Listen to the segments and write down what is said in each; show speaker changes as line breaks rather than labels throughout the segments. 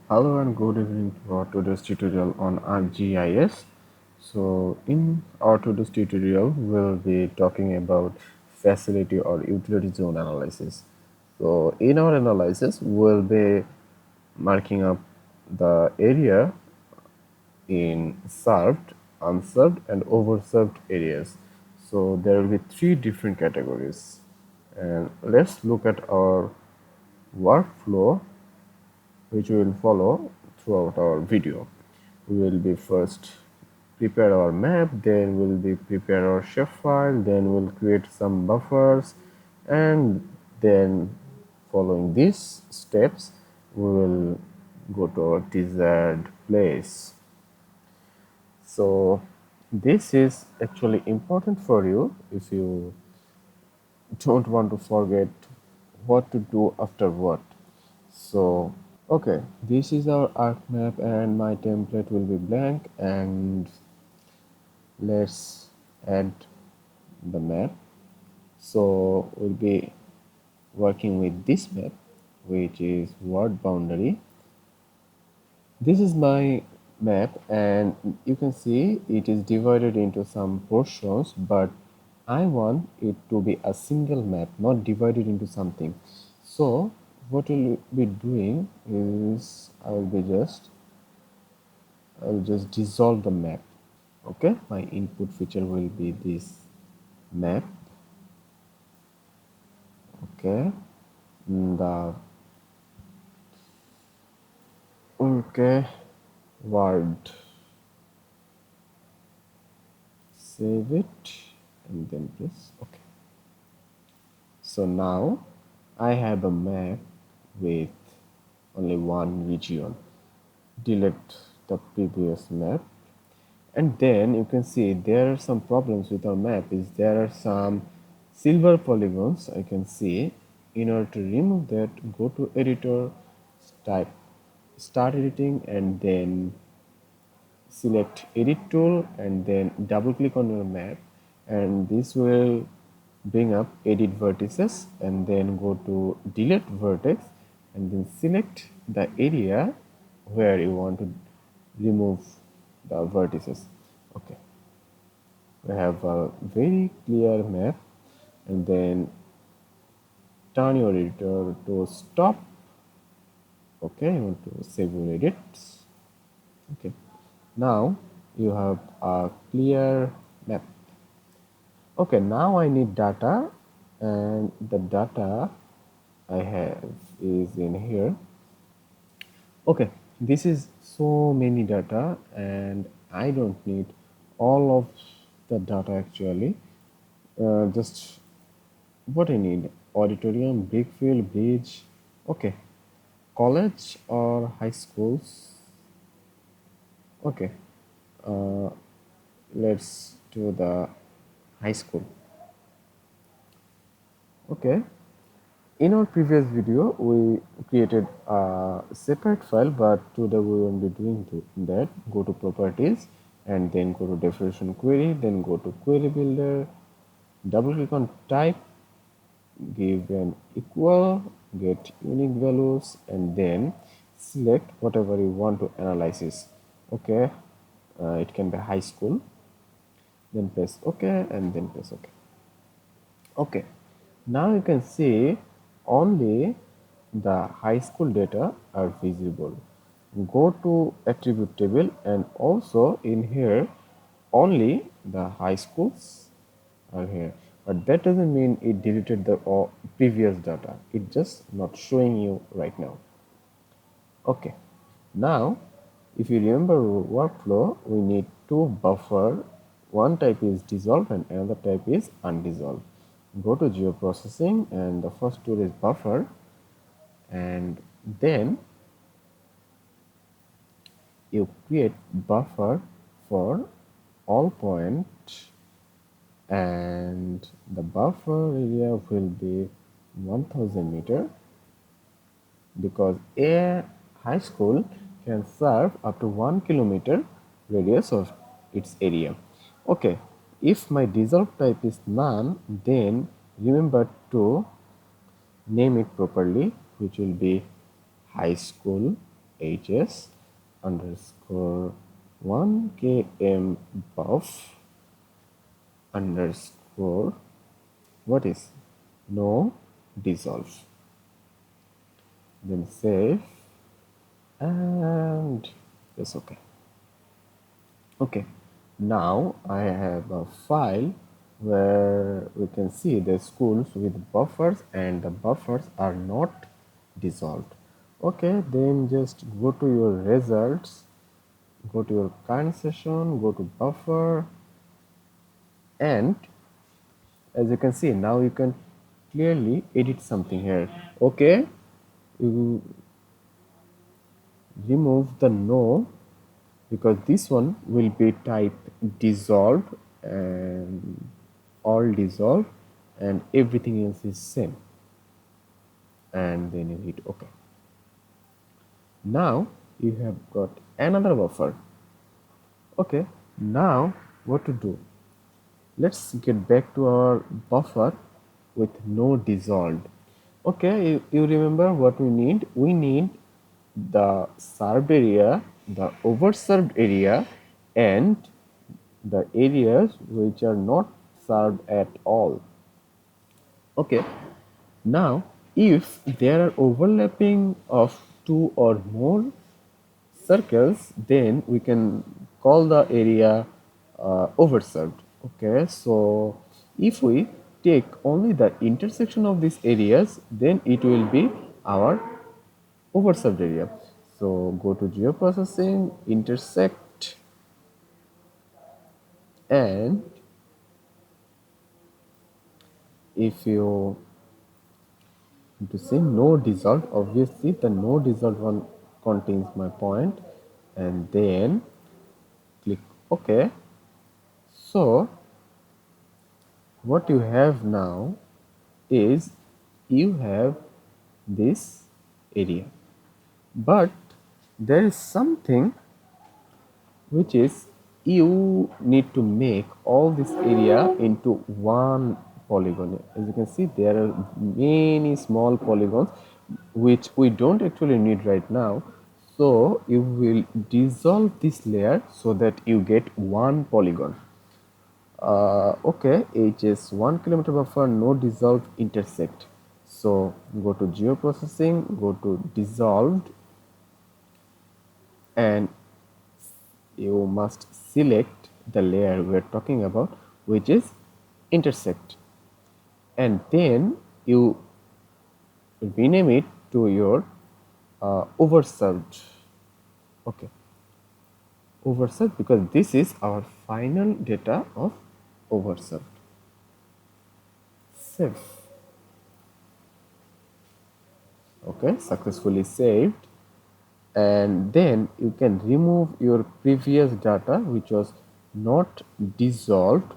Hello and good evening for today's tutorial on ArcGIS. So in our today's tutorial, we'll be talking about facility or utility zone analysis. So in our analysis, we'll be marking up the area in served, unserved and overserved areas. So there will be three different categories. And let's look at our workflow which we will follow throughout our video. We will be first prepare our map, then we'll be prepare our shapefile, then we'll create some buffers, and then following these steps we will go to our desired place. So this is actually important for you if you don't want to forget what to do after what. So okay, this is our arc map and my template will be blank, and let's add the map. So we'll be working with this map, which is word boundary. This is my map and you can see it is divided into some portions, but I want it to be a single map, not divided into something. So what we'll be doing is I'll just dissolve the map. Okay, my input feature will be this map. Okay, the okay word, save it and then press okay. So now I have a map with only one region. Delete the previous map, and then you can see there are some problems with our map. Is there are some silver polygons I can see. In order to remove that, go to editor, type start editing, and then select edit tool and then double click on your map, and this will bring up edit vertices, and then go to delete vertex and then select the area where you want to remove the vertices. Okay, we have a very clear map, and then turn your editor to stop. Okay, you want to save your edits. Okay, now you have a clear map. Okay, now I need data, and the data I have is in here. Okay, this is so many data and I don't need all of the data actually. Just what I need: auditorium, big field, bridge. Okay, college or high schools. Okay, uh, let's do the high school. Okay, in our previous video we created a separate file, but today we won't be doing that. Go to properties and then go to definition query, then go to query builder, double click on type, give an equal, get unique values, and then select whatever you want to analyze. Okay, it can be high school, then press ok and then press ok. Okay, now you can see only the high school data are visible. Go to attribute table, and also in here only the high schools are here, but that doesn't mean it deleted the previous data. It just not showing you right now. Okay, now if you remember workflow, we need two buffer. One type is dissolved and another type is undissolved. Go to geoprocessing, and the first tool is buffer, and then you create buffer for all point, and the buffer area will be 1000 meter, because a high school can serve up to 1 kilometer radius of its area. Okay, if my dissolved type is none, then remember to name it properly, which will be high school. hs underscore 1 km buff underscore what is no dissolve, then save and yes, okay. Okay, now I have a file where we can see the schools with buffers and the buffers are not dissolved. Okay, then just go to your results, go to your current session, go to buffer, and as you can see now you can clearly edit something here. Okay, you remove the no because this one will be type dissolved and all dissolved and everything else is same, and then you hit OK. Now you have got another buffer. Okay, now what to do? Let's get back to our buffer with no dissolved. Okay, you remember what we need? We need the served area, the overserved area, and the areas which are not served at all. Okay, now if there are overlapping of two or more circles, then we can call the area overserved. Okay, so if we take only the intersection of these areas, then it will be our overserved area. So go to geoprocessing, intersect, and if you to say no dissolved, obviously the no dissolved one contains my point, and then click OK. So what you have now is you have this area, but there is something which is you need to make all this area into one polygon. As you can see, there are many small polygons which we don't actually need right now. So you will dissolve this layer so that you get one polygon. Okay, HS 1 kilometer buffer, no dissolved, intersect. So go to geoprocessing, go to dissolved, and you must select the layer we're talking about, which is intersect, and then you rename it to your overserved. Okay, overserved, because this is our final data of overserved. Save. Okay, successfully saved, and then you can remove your previous data which was not dissolved.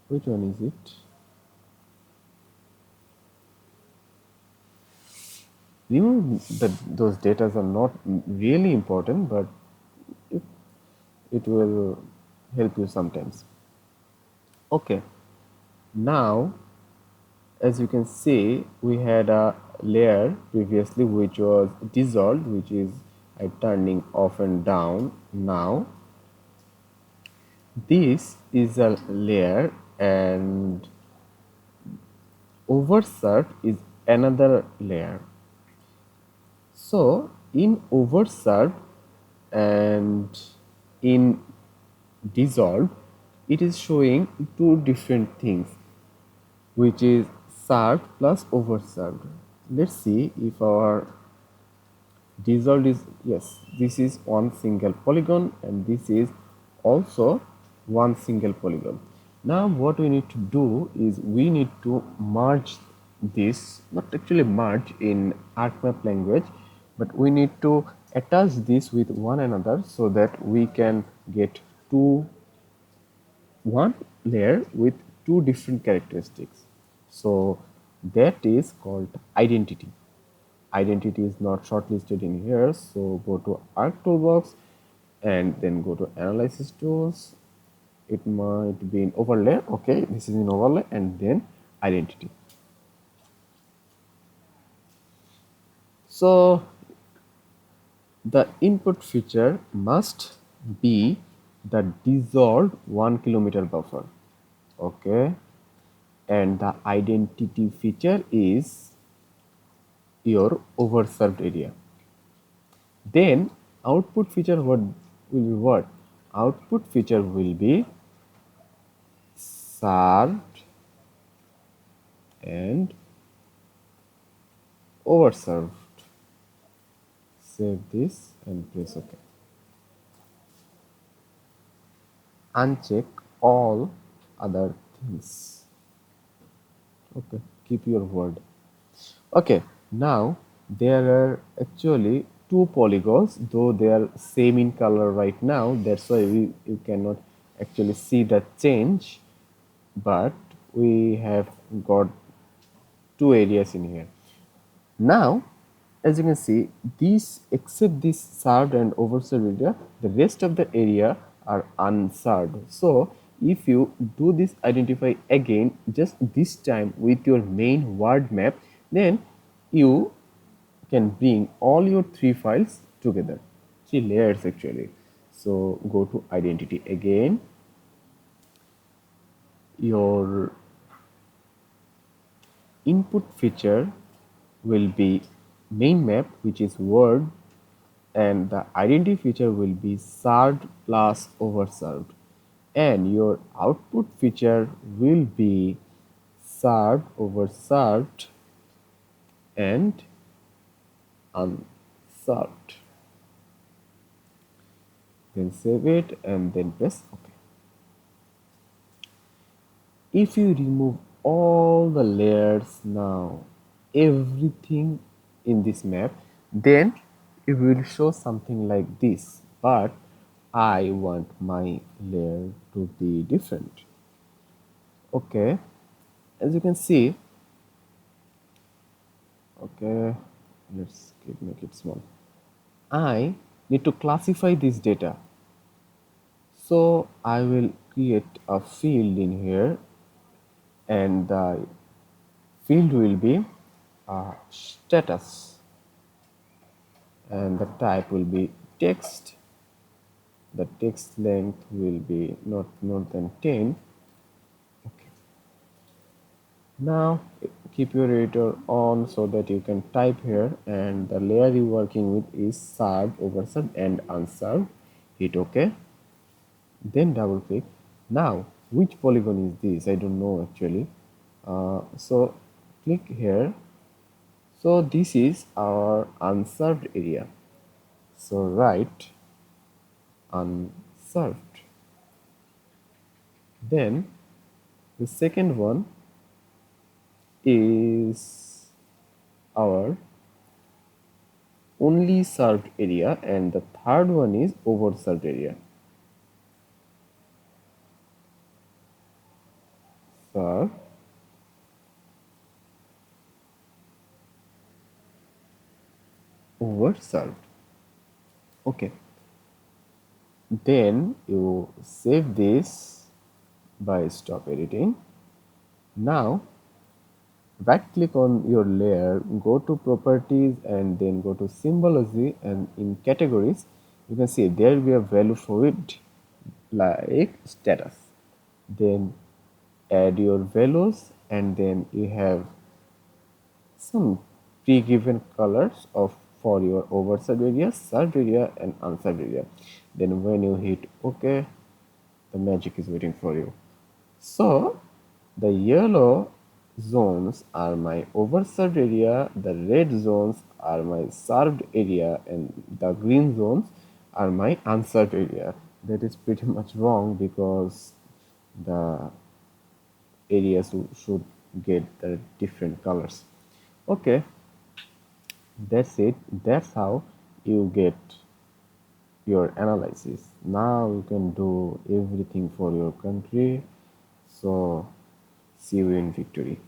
Which one is it? Remove those data are not really important, but it will help you sometimes. Okay, now as you can see, we had a layer previously which was dissolved, which is turning off and down. Now this is a layer, and overserved is another layer. So in overserved and in dissolved, it is showing two different things, which is served plus overserved. Let's see if our dissolved is, yes, this is one single polygon and this is also one single polygon. Now what we need to do is we need to merge this, not actually merge in ArcMap language, but we need to attach this with one another so that we can get one layer with two different characteristics. So that is called identity. Identity is not shortlisted in here, so go to Arc Toolbox and then go to Analysis Tools. It might be in overlay. Okay, this is in overlay, and then identity. So The input feature must be the dissolved 1 kilometer buffer. Okay, and the identity feature is your overserved area. Then output feature what will be what? Output feature will be served and overserved. Save this and press OK. Uncheck all other things. Okay, keep your word. Okay, now there are actually two polygons, though they are same in color right now. That's why you cannot actually see the change, but we have got two areas in here. Now, as you can see, these except this served and overserved area, the rest of the area are unserved. So, if you do this identify again, just this time with your main word map, then you can bring all your three files together, three layers actually. So, go to identity again, your input feature will be main map, which is word, and the identity feature will be served plus overserved, and your output feature will be served, overserved, and unserved. Then save it and then press OK. If you remove all the layers now, everything in this map, then it will show something like this, but I want my layer to be different. Okay, as you can see, okay, let's make it small. I need to classify this data, so I will create a field in here, and the field will be status, and the type will be text. The text length will be not more than 10. Okay. Now keep your editor on so that you can type here, and the layer you're working with is served, overserved, and unserved. Hit OK. Then double click. Now which polygon is this? I don't know actually. So click here. So this is our unserved area. So write unserved. Then the second one is our only served area, and the third one is overserved area. Served, overserved. Okay. Then you save this by stop editing. Now right click on your layer, go to properties, and then go to symbology, and in categories you can see there will be a value for it like status. Then add your values, and then you have some pre-given colors of for your overserved area, served area, and unserved area. Then when you hit OK, the magic is waiting for you. So the yellow zones are my overserved area, the red zones are my served area, and the green zones are my unserved area. That is pretty much wrong, because the areas should get the different colors. Okay, that's it. That's how you get your analysis. Now you can do everything for your country. So see you in victory.